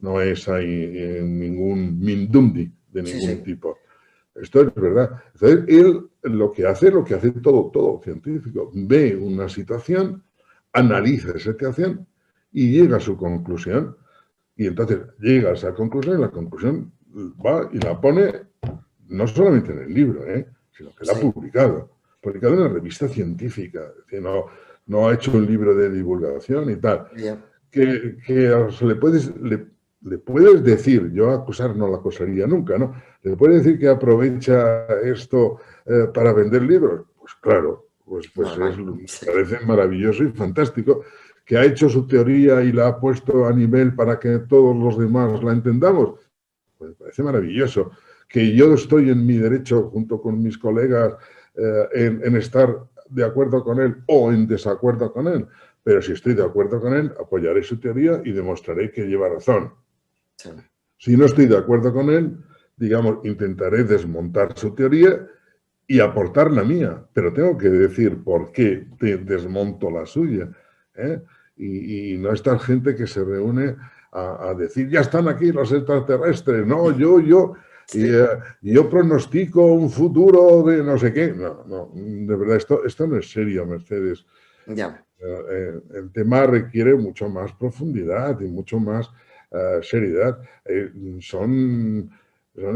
no es ahí ningún mindundi de ningún tipo. Esto es verdad. Entonces, él lo que hace todo científico. Ve una situación, analiza esa situación y llega a su conclusión. Y entonces llega a esa conclusión y la conclusión va y la pone no solamente en el libro, sino que la ha Sí. publicado en una revista científica. Es decir, no ha hecho un libro de divulgación y tal. Ya. Que le puedes decir, yo acusar no la acusaría nunca, ¿no? Le puedes decir que aprovecha esto para vender libros. Pues claro, pues Normal. me Sí. parece maravilloso y fantástico. Que ha hecho su teoría y la ha puesto a nivel para que todos los demás la entendamos. Pues me parece maravilloso. Que yo estoy en mi derecho, junto con mis colegas, en estar de acuerdo con él o en desacuerdo con él. Pero si estoy de acuerdo con él, apoyaré su teoría y demostraré que lleva razón. Sí. Si no estoy de acuerdo con él, digamos, intentaré desmontar su teoría y aportar la mía, pero tengo que decir por qué te desmonto la suya. ¿eh? Y no estar gente que se reúne a decir, ya están aquí los extraterrestres, no, Sí. yo pronostico un futuro de no sé qué. No, de verdad, esto no es serio, Mercedes. Ya. El tema requiere mucho más profundidad y mucho más seriedad. Son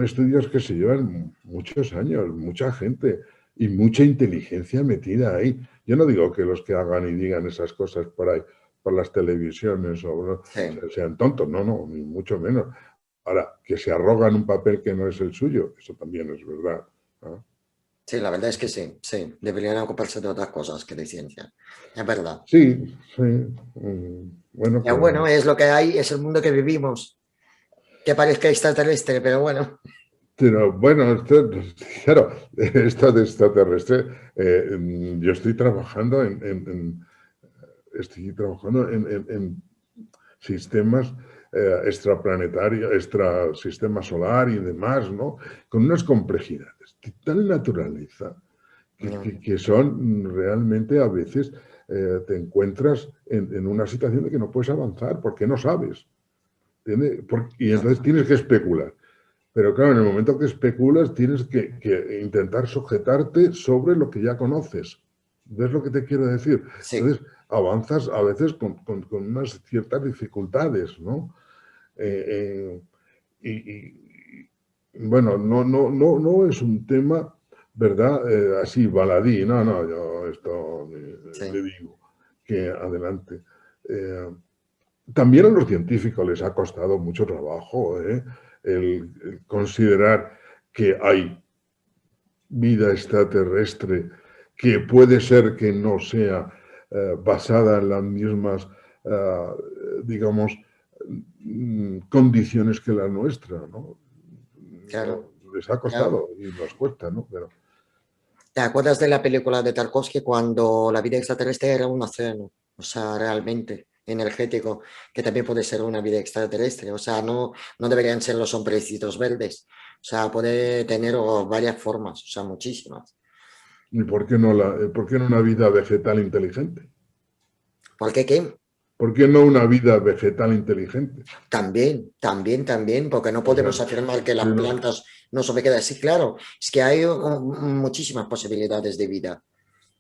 estudios que se llevan muchos años, mucha gente y mucha inteligencia metida ahí. Yo no digo que los que hagan y digan esas cosas por ahí, por las televisiones, Sí. sean tontos, no, ni mucho menos. Ahora, que se arrogan un papel que no es el suyo, eso también es verdad, ¿no? Sí, la verdad es que sí, sí. Deberían ocuparse de otras cosas que de ciencia. Es verdad. Sí, sí. Bueno, Ya bueno, es lo que hay, es el mundo que vivimos. Que parezca extraterrestre, pero bueno. pero bueno, claro, esto de extraterrestre, yo estoy trabajando estoy trabajando en sistemas extraplanetarios, extrasistema solar y demás, ¿no? Con unas complejidades de tal naturaleza que son realmente a veces te encuentras en una situación de que no puedes avanzar porque no sabes. Y entonces tienes que especular. Pero claro, en el momento que especulas tienes que intentar sujetarte sobre lo que ya conoces. ¿Ves lo que te quiero decir? Sí, Entonces avanzas a veces con unas ciertas dificultades, ¿no? Eh, bueno, no es un tema, ¿verdad? Así baladí, no, yo esto le sí. digo que adelante. También a los científicos les ha costado mucho trabajo el considerar que hay vida extraterrestre que puede ser que no sea basada en las mismas, digamos, condiciones que la nuestra, ¿no? Claro, Les ha claro. costado y nos cuesta, ¿no? Pero ¿Te acuerdas de la película de Tarkovsky cuando la vida extraterrestre era un océano? O sea, realmente energético, que también puede ser una vida extraterrestre. O sea, no deberían ser los hombrecitos verdes. O sea, puede tener varias formas, o sea, muchísimas. ¿y por qué no una vida vegetal inteligente? ¿Por qué qué? ¿Por qué no una vida vegetal inteligente? También, porque no O sea, podemos afirmar que si las no, plantas no se quedan así. Claro, es que hay muchísimas posibilidades de vida.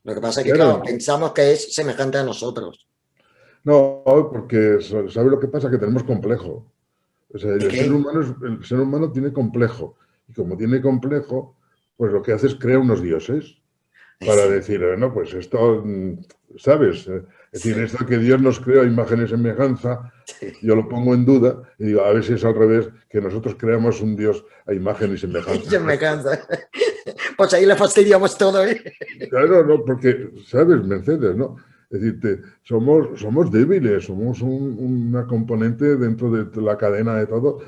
Lo que pasa es que, claro, claro, pensamos que es semejante a nosotros. no, porque ¿sabe lo que pasa? Que tenemos complejo. O sea, ¿De qué? el ser humano tiene complejo. Y como tiene complejo, pues lo que hace es crear unos dioses para Sí, decir, no, pues esto, ¿sabes? Es decir, sí, esto que Dios nos creó a imagen y semejanza, sí. yo lo pongo en duda y digo, a ver si es al revés, que nosotros creamos un Dios a imagen y semejanza Ya me nuestra. cansa. Pues ahí le fastidiamos todo, ¿eh? Claro, no, porque, ¿sabes, Mercedes? ¿No? Es decir, somos débiles, somos una componente dentro de la cadena de todo,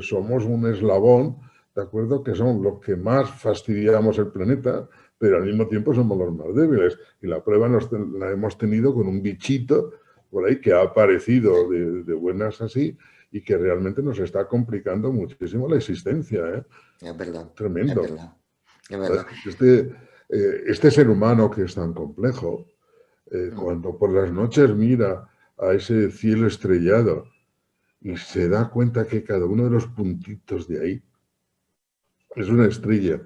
somos un eslabón, ¿de acuerdo? Que son los que más fastidiamos el planeta, pero al mismo tiempo somos los más débiles. Y la prueba la hemos tenido con un bichito por ahí que ha aparecido de buenas así y que realmente nos está complicando muchísimo la existencia, ¿eh? Es verdad, es Tremendo. verdad, es verdad. Este ser humano que es tan complejo, cuando por las noches mira a ese cielo estrellado y se da cuenta que cada uno de los puntitos de ahí es una estrella,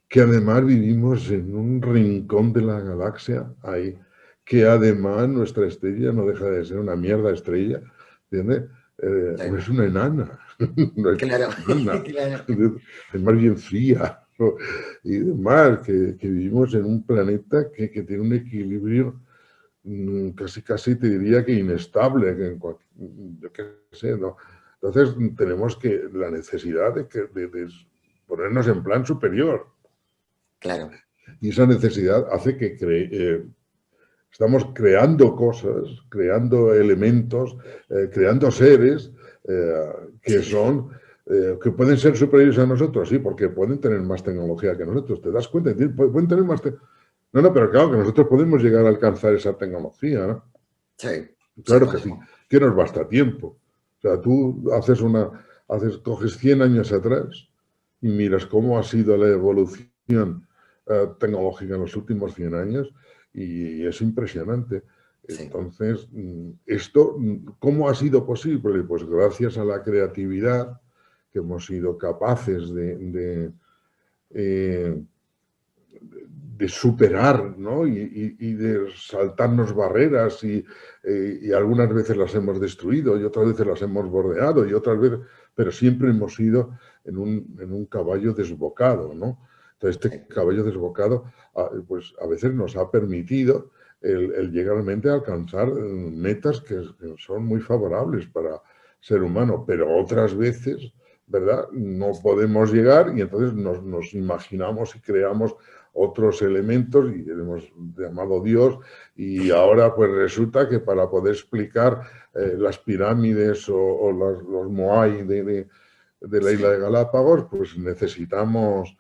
que además vivimos en un rincón de la galaxia ahí, que además nuestra estrella no deja de ser una mierda estrella, ¿entiendes? Sí. Es una enana, no es Claro, enana, claro. es más bien fría, ¿no? Y demás, que vivimos en un planeta que tiene un equilibrio casi te diría que inestable, yo qué sé, ¿no? Entonces tenemos la necesidad de ponernos en plan superior. Claro. Y esa necesidad hace que estamos creando cosas, creando elementos, creando seres que Sí. son, que pueden ser superiores a nosotros, sí, porque pueden tener más tecnología que nosotros. ¿Te das cuenta? Pueden tener más No, no, pero claro que nosotros podemos llegar a alcanzar esa tecnología, ¿no? Sí, sí Claro que sí, podemos. que nos basta tiempo. O sea, tú coges 100 años atrás y miras cómo ha sido la evolución tecnológica en los últimos 100 años y es impresionante. Sí, Entonces, esto, ¿cómo ha sido posible? Pues gracias a la creatividad que hemos sido capaces eh, de superar, ¿no? Y de saltarnos barreras y algunas veces las hemos destruido y otras veces las hemos bordeado y otras veces, pero siempre hemos ido en un caballo desbocado, ¿no? Entonces este sí, caballo desbocado pues a veces nos ha permitido el llegar realmente a alcanzar metas que son muy favorables para ser humano, pero otras veces, ¿verdad? No podemos llegar y entonces nos imaginamos y creamos otros elementos y hemos llamado Dios y ahora pues resulta que para poder explicar las pirámides o los Moai de la isla de sí, Galápagos pues necesitamos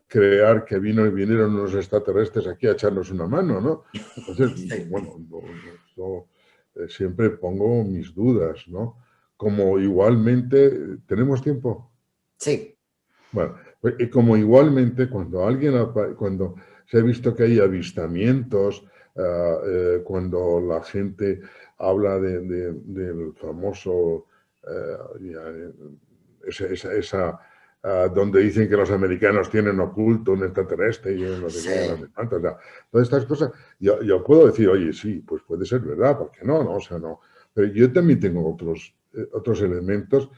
crear que vinieron unos extraterrestres aquí a echarnos una mano, ¿no? Entonces, sí, bueno, siempre pongo mis dudas, ¿no? Como igualmente, ¿tenemos tiempo? sí, Bueno, pues, y como igualmente cuando se ha visto que hay avistamientos, cuando la gente habla del famoso, donde dicen que los americanos tienen oculto un extraterrestre y un no sé qué, no sé sí, cuánto, o sea, todas estas cosas, yo puedo decir, oye, sí, pues puede ser verdad, ¿por qué no? No, o sea, no. Pero yo también tengo otros elementos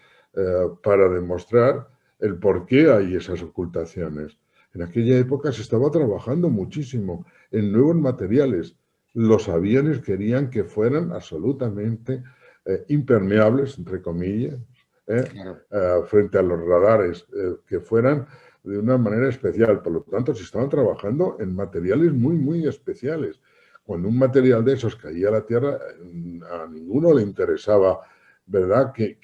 para demostrar el por qué hay esas ocultaciones. En aquella época se estaba trabajando muchísimo en nuevos materiales. Los aviones querían que fueran absolutamente impermeables, entre comillas, claro, frente a los radares, que fueran de una manera especial. Por lo tanto, se estaban trabajando en materiales muy, muy especiales. Cuando un material de esos caía a la Tierra, a ninguno le interesaba, ¿verdad?, que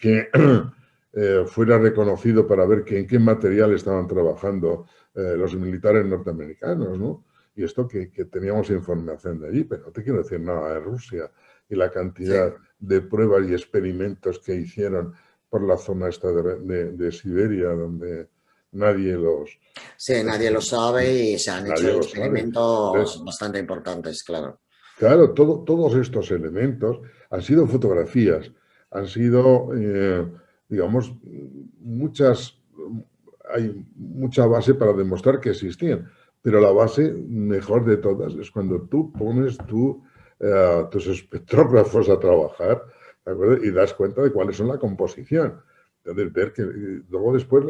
fuera reconocido para ver en qué material estaban trabajando los militares norteamericanos, ¿no? Y esto que teníamos información de allí, pero no te quiero decir nada de Rusia y la cantidad sí. de pruebas y experimentos que hicieron por la zona esta de Siberia, donde nadie Sí, nadie lo sabe y se han hecho nadie lo sabe. experimentos Entonces, bastante importantes, claro. claro, todos estos elementos han sido fotografías, han sido, digamos, hay mucha base para demostrar que existían, pero la base mejor de todas es cuando tú pones tus espectrógrafos a trabajar, ¿de acuerdo? Y das cuenta de cuáles son la composición. Entonces, ver que luego después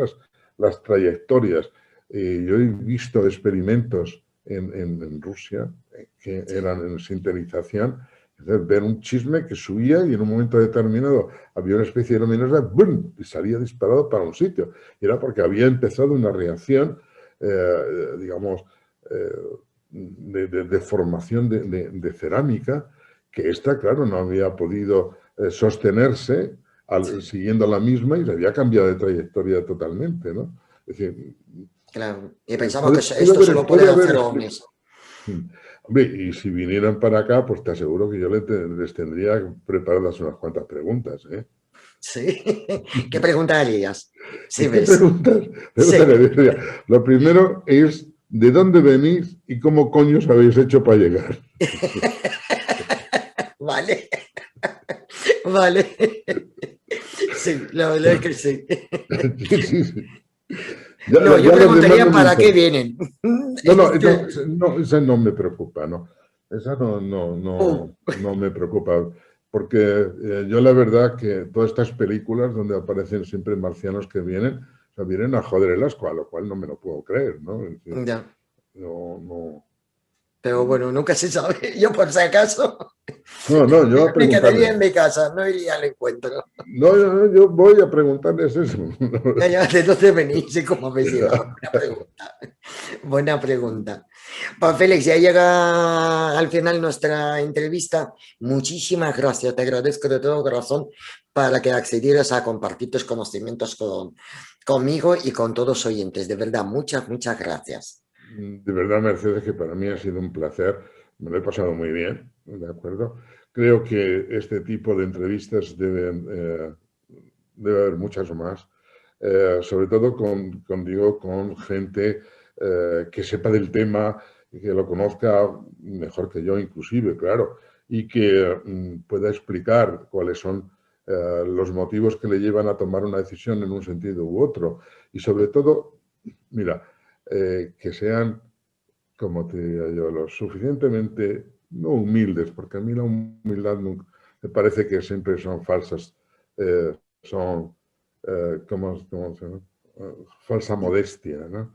las trayectorias. Yo he visto experimentos en Rusia que Sí, eran en sintetización, entonces, ver un chisme que subía y en un momento determinado había una especie de luminosidad, ¡bum!, y salía disparado para un sitio. Y era porque había empezado una reacción, digamos, de formación de cerámica, que esta, claro, no había podido sostenerse sí, siguiendo la misma y se había cambiado de trayectoria totalmente, ¿no? Es decir, claro. Y pensamos que esto puede solo pueden haber hacer ovnis. Hombre, y si vinieran para acá, pues te aseguro que yo les tendría preparadas unas cuantas preguntas, ¿eh? Sí. ¿Qué preguntarías? Sí, ¿Qué ves. preguntas? Sí. Lo primero es, ¿de dónde venís y cómo coños habéis hecho para llegar? Vale, vale. Sí, la verdad es que sí. Sí, sí, sí. No, yo Ya los demás preguntaría no me para qué importa. vienen. No, no, no, esa no me preocupa, ¿no? esa no me preocupa, porque yo la verdad que todas estas películas donde aparecen siempre marcianos que vienen, o sea, vienen a joder el asco, a lo cual no me lo puedo creer, ¿no? Es decir, Ya. no. Pero bueno, nunca se sabe. Yo por si acaso No, yo a me quedaría preguntarles. en mi casa, no iría al encuentro. No, yo voy a preguntarles eso. Ya, ya, ¿de dónde venís y cómo habéis llegado? Buena pregunta. Buena pregunta. Pues Félix, ya llega al final nuestra entrevista. Muchísimas gracias, te agradezco de todo corazón para que accedieras a compartir tus conocimientos conmigo y con todos los oyentes. De verdad, muchas, muchas gracias. De verdad, Mercedes, que para mí ha sido un placer. Me lo he pasado muy bien, ¿de acuerdo? Creo que este tipo de entrevistas debe haber muchas más, sobre todo con gente que sepa del tema, que lo conozca mejor que yo inclusive, claro, y que pueda explicar cuáles son los motivos que le llevan a tomar una decisión en un sentido u otro. Y sobre todo, mira, que sean, como te diría yo, lo suficientemente, no humildes, porque a mí la humildad me parece que siempre son falsas, son, ¿cómo se llama? Falsa modestia, ¿no?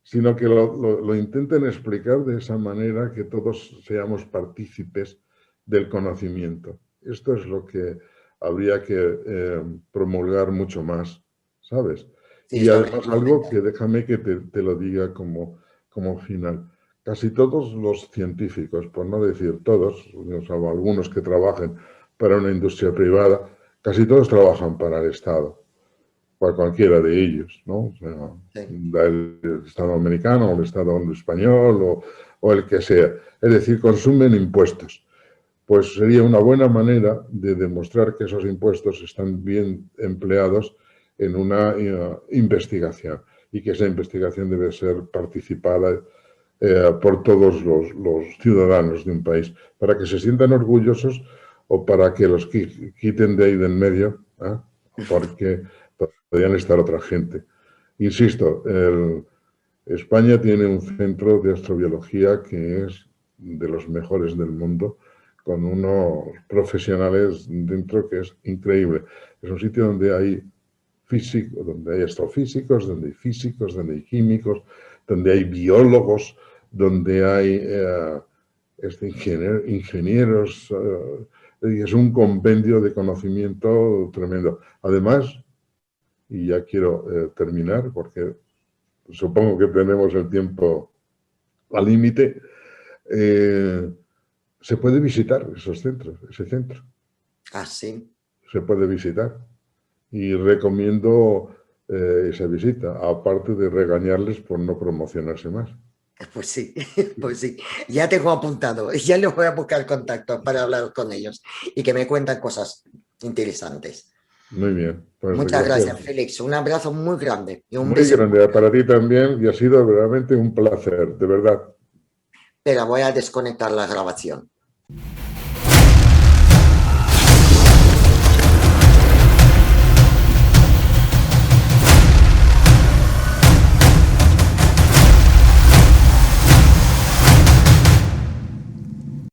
Sino que lo intenten explicar de esa manera que todos seamos partícipes del conocimiento. Esto es lo que habría que promulgar mucho más, ¿sabes? Sí, Y sobre además todo. algo que déjame que te lo diga como final. Casi todos los científicos, por no decir todos, salvo algunos que trabajen para una industria privada, casi todos trabajan para el Estado, para cualquiera de ellos, ¿no? O sea, Sí. el Estado americano, o el Estado español, o el que sea. Es decir, consumen impuestos. Pues sería una buena manera de demostrar que esos impuestos están bien empleados en una investigación y que esa investigación debe ser participada por todos los ciudadanos de un país, para que se sientan orgullosos o para que los quiten de ahí del medio, ¿eh? Porque podrían estar otra gente. Insisto, España tiene un centro de astrobiología que es de los mejores del mundo, con unos profesionales dentro que es increíble. Es un sitio donde hay físicos, donde hay astrofísicos, donde hay físicos, donde hay químicos, donde hay biólogos, donde hay ingenieros. Es un compendio de conocimiento tremendo. Además, y ya quiero terminar, porque supongo que tenemos el tiempo al límite, se puede visitar esos centros, ese centro. Ah, sí. Se puede visitar. Y recomiendo esa visita, aparte de regañarles por no promocionarse más. Pues sí, pues sí. Ya tengo apuntado. Ya les voy a buscar contacto para hablar con ellos y que me cuentan cosas interesantes. Muy bien, pues Muchas gracias. gracias, Félix. Un abrazo muy grande y un Muy beso. grande para ti también y ha sido realmente un placer, de verdad. Pero voy a desconectar la grabación.